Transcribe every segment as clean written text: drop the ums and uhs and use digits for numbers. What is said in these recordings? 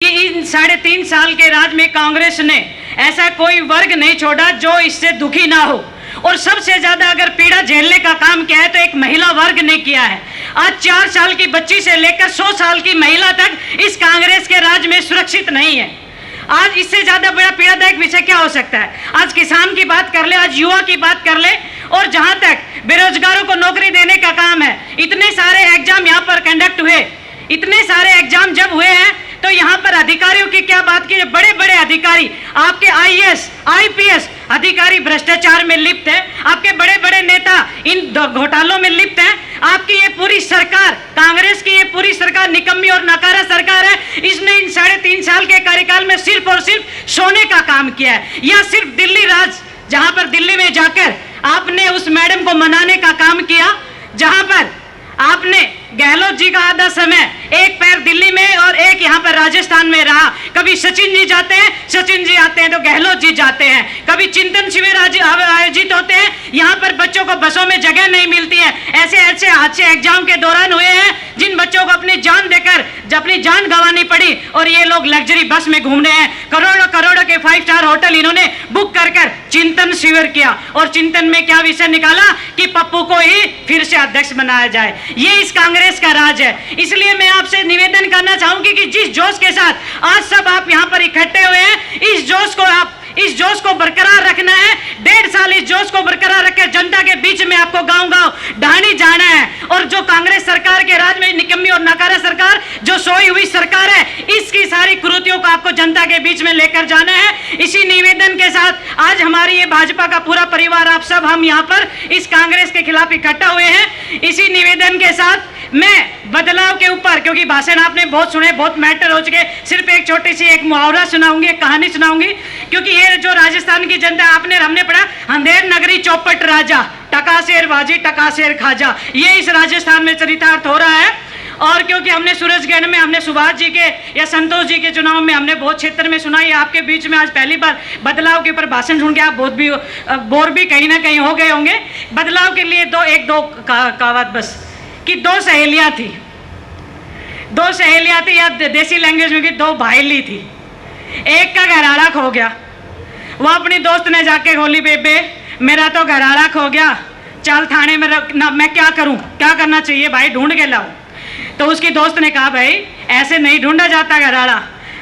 कि इन 3.5 साल के राज में कांग्रेस ने ऐसा कोई वर्ग नहीं छोड़ा जो इससे दुखी ना हो। और सबसे ज्यादा अगर पीड़ा झेलने का काम किया है तो एक महिला वर्ग ने किया है। आज 4 साल की बच्ची से लेकर 100 साल की महिला तक इस कांग्रेस के राज में सुरक्षित नहीं है। आज इससे ज्यादा बड़ा पीड़ादायक विषय क्या हो सकता है? आज किसान की बात कर ले, आज युवा की बात कर ले, और जहां तक बेरोजगारों को नौकरी देने का काम है, इतने सारे एग्जाम यहाँ पर कंडक्ट हुए, इतने सारे एग्जाम जब हुए हैं तो यहाँ पर अधिकारियों की क्या बात की? बड़े बड़े अधिकारी, आपके आईएएस आईपीएस अधिकारी भ्रष्टाचार में लिप्त है, आपके बड़े बड़े नेता इन घोटालों में लिप्त हैं। आपकी ये पूरी सरकार, कांग्रेस की ये पूरी सरकार निकम्मी और नकारा सरकार है। इसने इन 3.5 साल के कार्यकाल में सिर्फ और सिर्फ सोने का काम किया है। या सिर्फ दिल्ली राज, जहां पर दिल्ली में जाकर आपने उस मैडम को मनाने का काम किया, जहां पर आपने गहलोत जी का आधा समय एक पैर दिल्ली में और एक यहाँ पर राजस्थान में रहा। कभी सचिन जी जाते हैं, सचिन जी आते हैं तो गहलोत जी जाते हैं। कभी चिंतन शिविर आयोजित होते हैं, यहाँ पर बच्चों को बसों में जगह नहीं मिलती है। ऐसे ऐसे हादसे एग्जाम के दौरान हुए हैं जिन बच्चों को अपनी जान देकर अपनी जान गंवानी पड़ी, और ये लोग लग्जरी बस में घूम रहे हैं। करोड़ों करोड़ों के 5 स्टार होटल इन्होंने बुक कर कर चिंतन शिविर किया, और चिंतन में क्या विषय निकाला कि पप्पू को ही फिर से अध्यक्ष बनाया जाए। ये इस कांग्रेस का राज है। इसलिए मैं आपसे निवेदन करना चाहूंगी कि जिस जोश के साथ आज सब आप यहाँ पर इकट्ठे हुए हैं, इस जोश को बरकरार रखना है। 1.5 साल इस जोश को बरकरार रखकर जनता के बीच में आपको गांव-गांव ढाणी जाना है। और जो कांग्रेस सरकार के राज में निकम्मी और नकारा सरकार, जो सोई हुई सरकार है, इसकी सारी कुरीतियों को आपको जनता के बीच में लेकर जाना है। इसी निवेदन के साथ आज हमारी ये भाजपा का पूरा परिवार, आप सब हम यहाँ पर इस कांग्रेस के खिलाफ इकट्ठा हुए हैं। इसी निवेदन के साथ मैं बदलाव के ऊपर, क्योंकि भाषण आपने बहुत सुने, बहुत मैटर हो चुके, सिर्फ एक छोटी सी एक मुहावरा सुनाऊंगी, एक कहानी सुनाऊंगी। क्योंकि ये जो राजस्थान की जनता, हमने पढ़ा, अंधेर नगरी चौपट राजा, टकाशेर बाजी टकाशेर खाजा, ये इस राजस्थान में चरितार्थ हो रहा है। और क्योंकि हमने सूरजगढ़ में, हमने सुभाष जी के या संतोष जी के चुनाव में हमने बहुत क्षेत्र में सुना, ये आपके बीच में आज पहली बार बदलाव के ऊपर भाषण सुन के आप बहुत भी बोर भी कहीं ना कहीं हो गए होंगे। बदलाव के लिए दो कहावत बस, कि 2 सहेलियां थी, या देसी लैंग्वेज में कि 2 भाईली थी। एक का घराड़ा खो गया, वो अपनी दोस्त ने जाके बोली, बेबे मेरा तो घराड़ा खो गया, चल थाने में रखना, मैं क्या करूं, क्या करना चाहिए भाई, ढूंढ के लाओ। तो उसकी दोस्त ने कहा, भाई ऐसे नहीं ढूंढा जाता घराड़ा,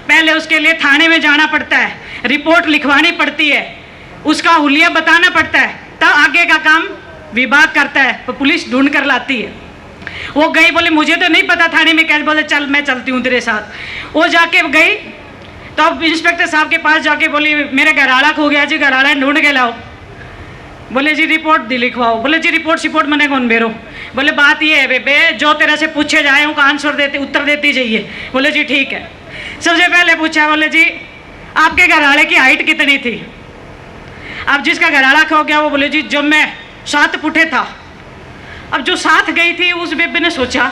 पहले उसके लिए थाने में जाना पड़ता है, रिपोर्ट लिखवानी पड़ती है, उसका हुलिया बताना पड़ता है, तब आगे का काम विभाग करता है, तो पुलिस ढूंढ कर लाती है। वो गई, बोले मुझे तो नहीं पता थाने में कैसे, बोले चल मैं चलती हूँ तेरे साथ। वो जाके गई तो अब इंस्पेक्टर साहब के पास जाके बोली, मेरा घराड़ा खो गया जी, घराड़ा ढूंढ के लाओ। बोले जी रिपोर्ट लिखवाओ। बोले जी रिपोर्ट मैंने कौन बेरो। बोले बात ये है बेबे, जो तेरे से पूछे जाए उनका आंसर उत्तर देती जाइए। बोले जी ठीक है। सबसे पहले पूछा, बोले जी आपके घराड़े की हाइट कितनी थी? अब जिसका घराड़ा खो गया वो बोले जी जब मैं 7 फुटे था। अब जो साथ गई थी उस बेबे ने सोचा,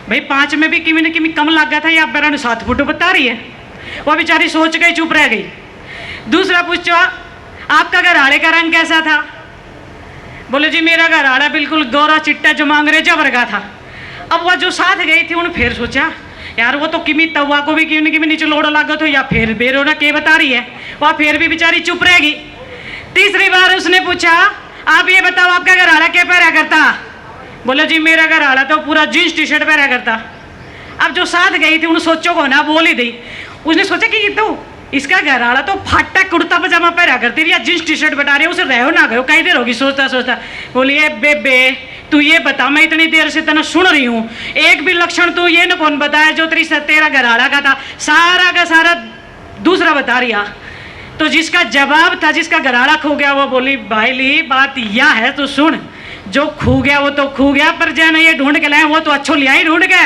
भाई 5 में भी किमी न किमी कम लग गया था, या बेरा ने 7 फुट बता रही है। वो बेचारी सोच गई, चुप रह गई। दूसरा पूछो, आपका घराड़े का रंग कैसा था? बोले जी मेरा घराड़ा बिल्कुल गोरा चिट्टा जो अंग्रेजा वर्गा था। अब वह जो साथ गई थी उन्होंने फिर सोचा, यार वो तो किमी तवा को भी किमी किमी नीचे लोड़ा लगा तो, या फिर बेरो ना के बता रही है। वह फिर भी बेचारी चुप रह गई। तीसरी बार उसने पूछा, आप ये बताओ आपका घराड़ा क्या पहना करता? बोले जी मेरा घराड़ा तो पूरा जींस टी शर्ट पहना करता। अब जो साथ गई थी उन्होंने सोचो को ना बोल ही दी। उसने सोचा कि ये तो इसका घराड़ा तो फाटा कुर्ता पजामा पहना करती रही, या जींस टी शर्ट बता रही है, उसे रहो ना गयो कहीं देर होगी सोचता सोचता। बोलिए बेबे तू ये बता, मैं इतनी देर से तना सुन रही हूँ, एक भी लक्षण तू ये न कौन बताया जो तेरा घराड़ा का था, सारा का सारा दूसरा बता रही। तो जिसका जवाब था, जिसका घराड़ा खो गया, वो बोली भाई ली बात यह है तो सुन, जो खो गया वो तो खो गया, पर जाना ये ढूंढ के लाए वो तो अच्छो लिया ही ढूंढ के।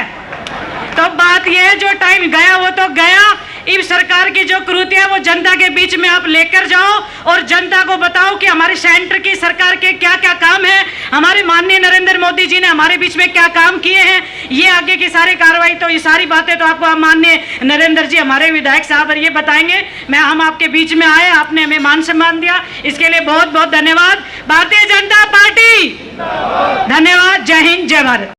तो बात ये है, जो टाइम गया वो तो गया। इस सरकार की जो कृति है वो जनता के बीच में आप लेकर जाओ, और जनता को बताओ कि हमारे सेंटर की सरकार के क्या क्या काम है, हमारे माननीय नरेंद्र मोदी जी ने हमारे बीच में क्या काम किए हैं। ये आगे की सारी कार्रवाई, तो ये सारी बातें तो आपको माननीय नरेंद्र जी हमारे विधायक साहब ये बताएंगे। हम आपके बीच में आए, आपने हमें मान सम्मान दिया, इसके लिए बहुत बहुत धन्यवाद। भारतीय जनता पार्टी धन्यवाद। जय हिंद, जय भारत।